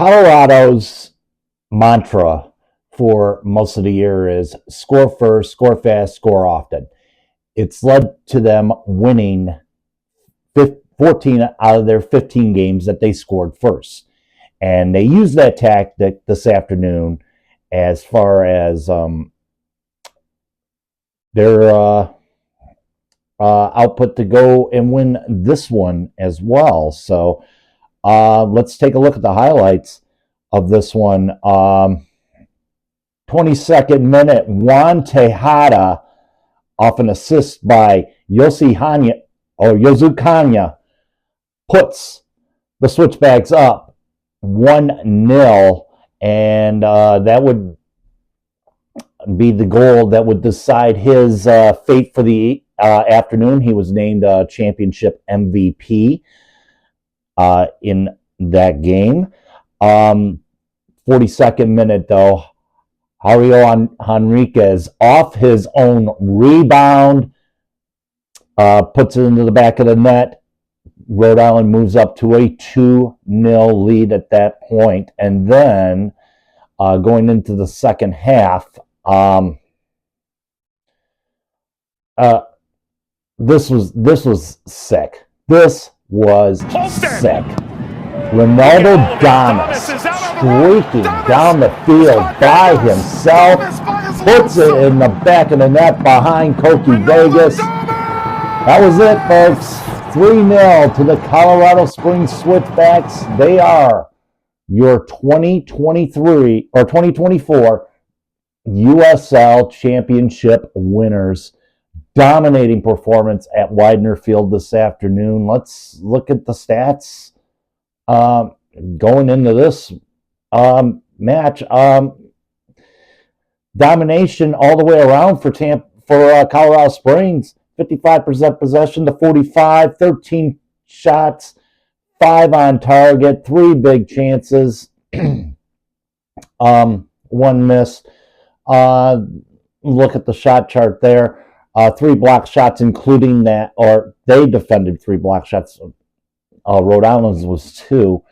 Colorado's mantra for most of the year is score first, score fast, score often. It's led to them winning 14 out of their 15 games that they scored first. And they used that tactic this afternoon as far as their output to go and win this one as well. So let's take a look at the highlights of this one. 22nd minute, Juan Tejada off an assist by Yosu Kanya puts the Switchbacks up 1-0, and that would be the goal that would decide his fate for the afternoon. He was named championship MVP in that game. 42nd minute, though, Jairo Henriquez off his own rebound puts it into the back of the net. Rhode Island moves up to a 2-0 lead at that point. And then going into the second half, this was sick. This was sick. Ronaldo Damas streaking down the field by himself, puts it in the back of the net behind Koki Vegas. That was it, folks. 3-0 to the Colorado Springs Switchbacks. They are your 2023 or 2024 USL Championship winners. Dominating performance at Widener Field this afternoon. Let's look at the stats going into this match. Domination all the way around for Colorado Springs. 55% possession to 45, 13 shots, 5 on target, 3 big chances, 1 miss. Look at the shot chart there. 3 block shots, including that, or they defended 3 block shots. Rhode Island's was 2.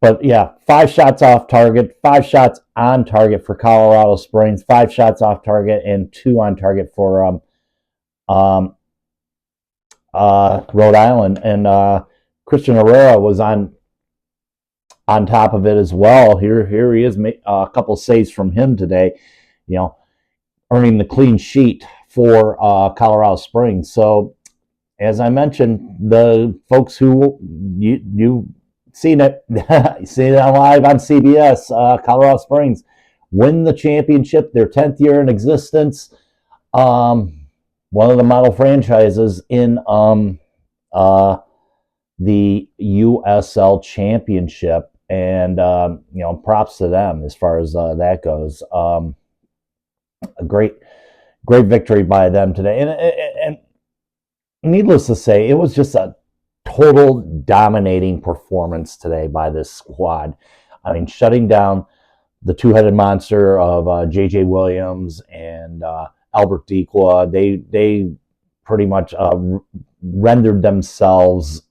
But yeah, 5 shots off target, 5 shots on target for Colorado Springs, 5 shots off target, and 2 on target for Rhode Island. And Christian Herrera was on top of it as well. Here he is, a couple saves from him today, earning the clean sheet for Colorado Springs. So, as I mentioned, the folks who you seen it live on CBS, Colorado Springs win the championship, their 10th year in existence. One of the model franchises in the USL Championship, and props to them as far as that goes. A great victory by them today, and needless to say, it was just a total dominating performance today by this squad. I mean, shutting down the two-headed monster of J.J. Williams and Albert Dequa. They pretty much rendered themselves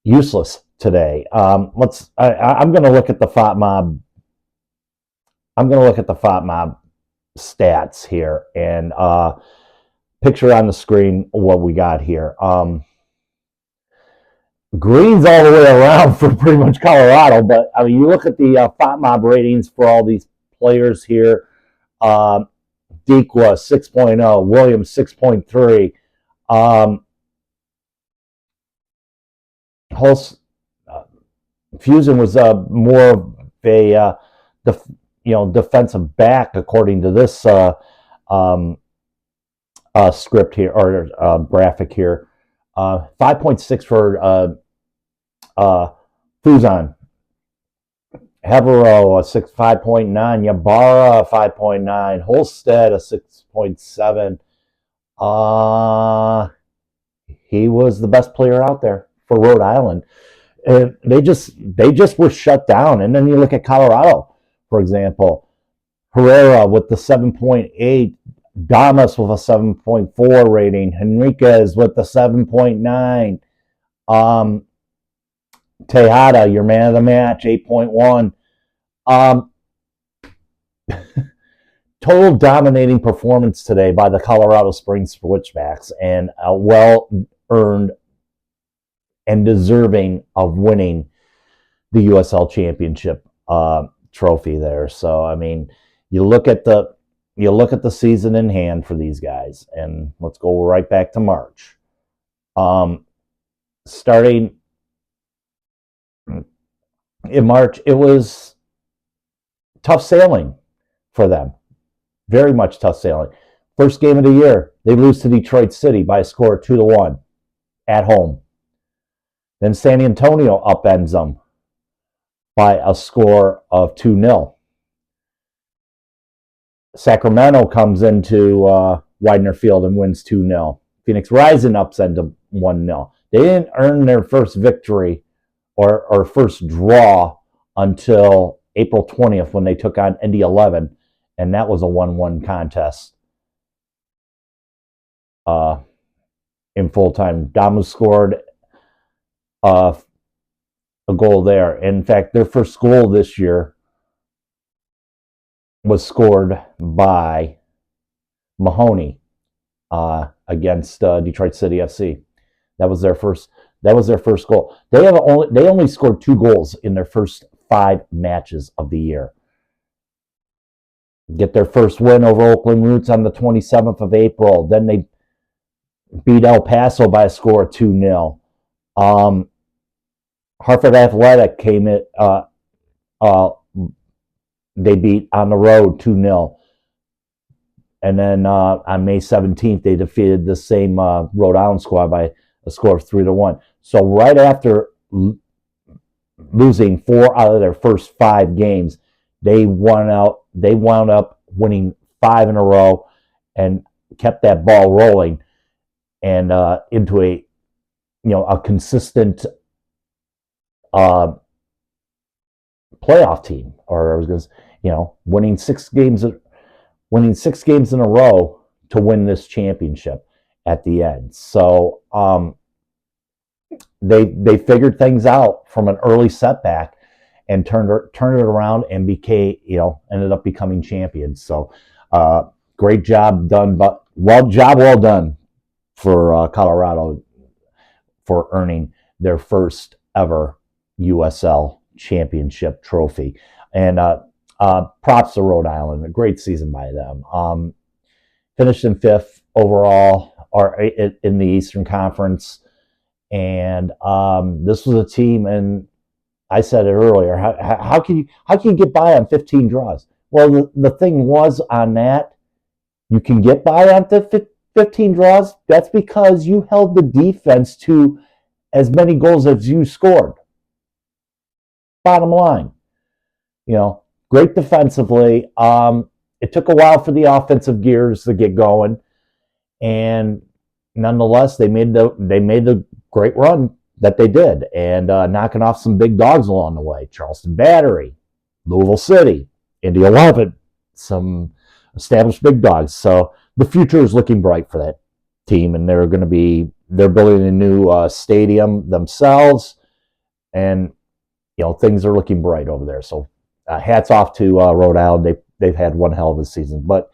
useless today. I'm going to look at the FOTMob. I'm going to look at the FOTMob stats here and picture on the screen what we got here. Green's all the way around for pretty much Colorado, but I mean, you look at the FOTMob ratings for all these players here. Dequa 6.0, Williams 6.3. Fusion was more of a defensive back according to this script here or graphic here. 5.6 for Fuzan. Hevereau, a 5.9. Ybarra, 5.9. Holstead, a 6.7. He was the best player out there for Rhode Island. And they just were shut down. And then you look at Colorado, for example. Herrera with the 7.8. Damas with a 7.4 rating. Henriquez with the 7.9. Tejada, your man of the match, 8.1. Um, Total dominating performance today by the Colorado Springs Switchbacks, and a well-earned and deserving of winning the USL Championship trophy there. So, I mean, you look at the season in hand for these guys, and let's go right back to March. Starting in March, it was tough sailing for them. Very much tough sailing. First game of the year, they lose to Detroit City by a score of 2-1 at home. Then San Antonio upends them by a score of 2-0. Sacramento comes into Widener Field and wins 2-0. Phoenix Rising upsets them 1-0. They didn't earn their first victory or first draw until April 20th when they took on Indy 11, and that was a 1-1 contest in full time. Damu scored a goal there. In fact, their first goal this year was scored by Mahoney against Detroit City FC. That was their first goal. They only scored 2 goals in their first 5 matches of the year. Get their first win over Oakland Roots on the 27th of April. Then they beat El Paso by a score of 2-0. Hartford Athletic came in. They beat on the road 2-0. And then on May 17th, they defeated the same Rhode Island squad by a score of 3-1. So right after losing 4 out of their first 5 games, they wound up winning 5 in a row and kept that ball rolling and into a consistent playoff team, or I was going to, winning 6 games in a row to win this championship at the end. So they figured things out from an early setback and turned it around and ended up becoming champions. So great job done, well done for Colorado for earning their first ever USL championship trophy. And props to Rhode Island. A great season by them. Finished in 5th overall or in the Eastern Conference. And this was a team, and I said it earlier, how can you get by on 15 draws? Well, the thing was on that, you can get by on 15 draws. That's because you held the defense to as many goals as you scored. Bottom line, great defensively. It took a while for the offensive gears to get going, and nonetheless, they made the great run that they did, and knocking off some big dogs along the way. Charleston Battery, Louisville City, Indy 11, some established big dogs. So the future is looking bright for that team, and they're building a new stadium themselves, and things are looking bright over there. So hats off to Rhode Island. They've had one hell of a season, but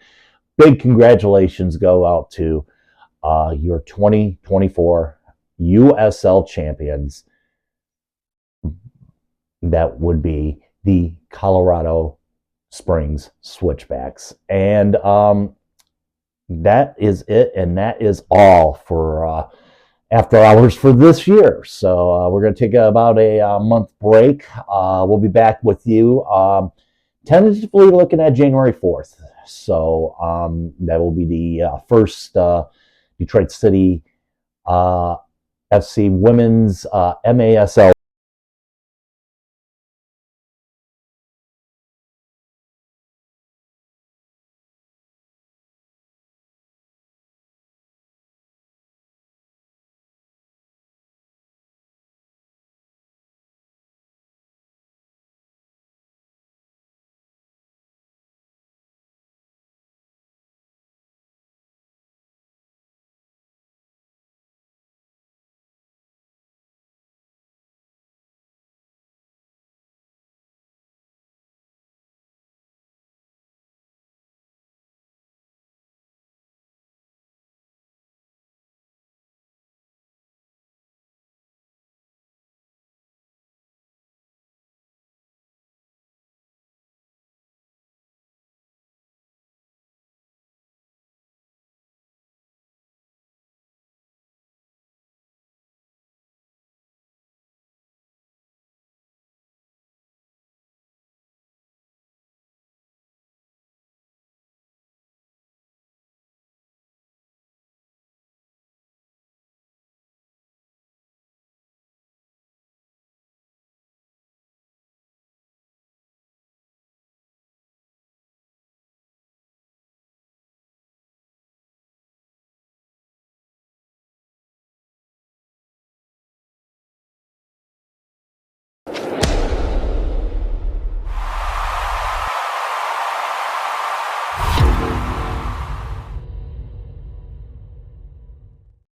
big congratulations go out to your 2024 USL champions. That would be the Colorado Springs Switchbacks. And that is it, and that is all for After Hours for this year. So we're going to take about a month break. We'll be back with you tentatively looking at January 4th. So that will be the first Detroit City FC Women's MASL